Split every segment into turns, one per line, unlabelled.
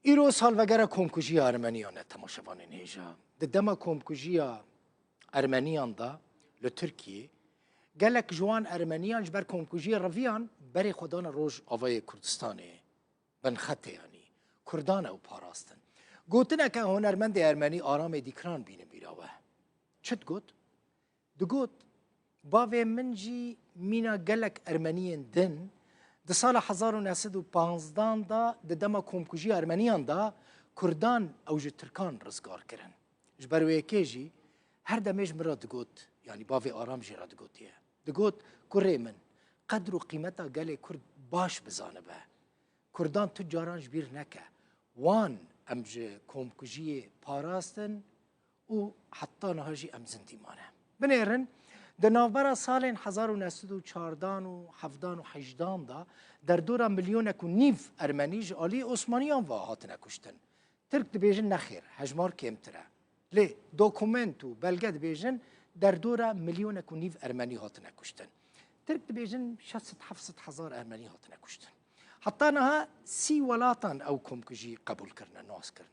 ایرو سالوگر کمکوژی ارمنیان تماشاوان هیجا دما کمکوژی ارمنیان دا ل ترکیه گلک جوان ارمنیان جبر کمکوژی رویان بری خدان روج آوای کردستانه بن خطه یعنی کردان او پاراستن گوتنه که هنرمند ارمنی آرام دیکران بینه بیراوه چت گوت؟ دو گوت باوی منجی مینا گلک ارمنیان دن د سال 1915 دا د دما کمکوژی ارمنیان دا کردان او ج ترکان رزگار کرن جبروی کیجی هر دمیج مرا دگوت یعنی باوی آرام جی را دگوتیه دگوت کره من قدر و قیمتا گل کرد باش بزانه به کردان تجاران جبیر نکه وان ام ج کمکوژی پاراستن و حتی نهاجی ام زندیمانه بنیرن در نوبر سال 1914 و 17 و 18 دا در دورا میلیون و نیف ارمنیج آلی عثمانیان و هاتنه کشتن ترک دبیجن نخیر هجمار کمتره لی دوکومنت و بلگه دبیجن در دورا میلیون و نیف ارمنی هاتنه کشتن ترک دبیجن 600-700 هزار ارمنی هاتنه کشتن حتی نها 30 ولاتان او کمکوژی قبول کرنه ناس کرنه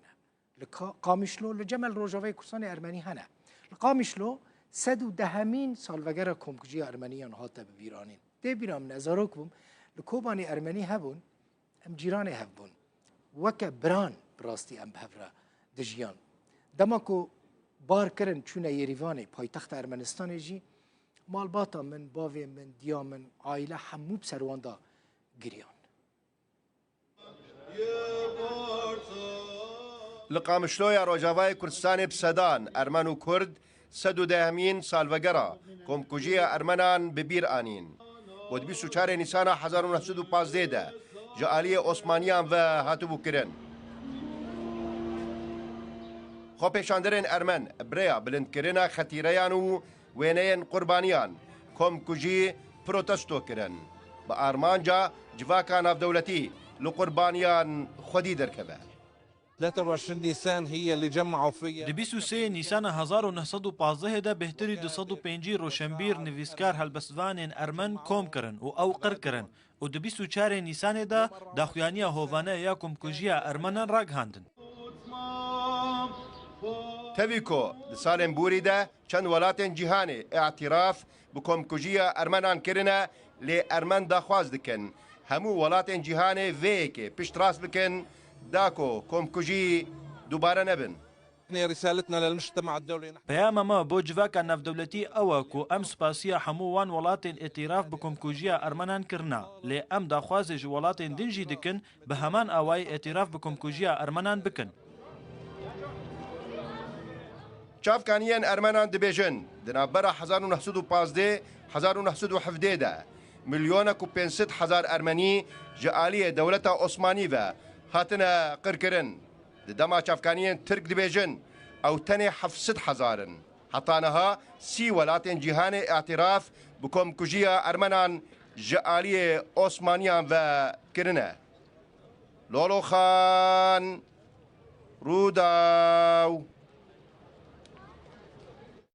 لقامشلو لجمل روجاوی کردستان ارمنی هنه لقامشلو 110 سالوگر کمکوژی ارمنیان هاته ببیرانین ده بیرام نظارو کبم لکوبانی ارمنی هبون ام جیران هبون وکه بران براستی ام بهفره دجیان دماکو بار کرن چونه یریوانی پایتخت ارمنستان جی مالباتا من باوی من دیا من عائله همو بسرواندا گریان
لقامشلوی روجاوای کردستان بسدان ارمن و کرد 110 سالوگرا کمکوژی ارمنان ببیر آنین و 24 نیسان 1915 ده جالی عثمانیان و هاتو بکرن خو پیشاندرین ارمن بریا بلند کرنا خطیریان و وینین قربانیان کمکوژی پروتستو کرن با آرمانجا جواکان اف دولتی لقربانیان خودی درکبه
23 نيسان هي اللي جمعوا فيها
د 23 نیسان 1915 ده بهتری 205 روشنبیر نویسکار هلبسوانین ارمن کوم کرن و او قر کرن و د 24 نیسان ده داخویانی هوانه یا کمکوژی ارمنان راگ هاندن
تبیکو سالم بوری ده چند ولاتن جهانی اعتراف بکمکوژی ارمنان کرنه لی ارمن داخواز دکن همو ولاتن جهانی ویکی پشت راست بکن داكو كومكوجي دوباره نبن
رسالتنا للمجتمع الدولي
بياما ما بو جواكا ناف دولتي اوكو ام سباسيا حموان ولاتن اتراف بكمكوجيا ارمنان كرنا لي ام داخوازج ولاتن دنجي دكن بهمان اواي اتراف بكمكوجيا ارمنان بكن
چافکانیان ارمنان دبیجن دنابرا 1915 1917 ده مليونك و 500 هزار ارمني جاليه دولة عثماني و هاتنا قركرن دما چافکانیان ترک دبیجن او تني 700 هزارن حطانها 30 ولاتن جهان اعتراف بكمكوژيا ارمنان جاليه عثمانيان و كرنه لولو خان روداو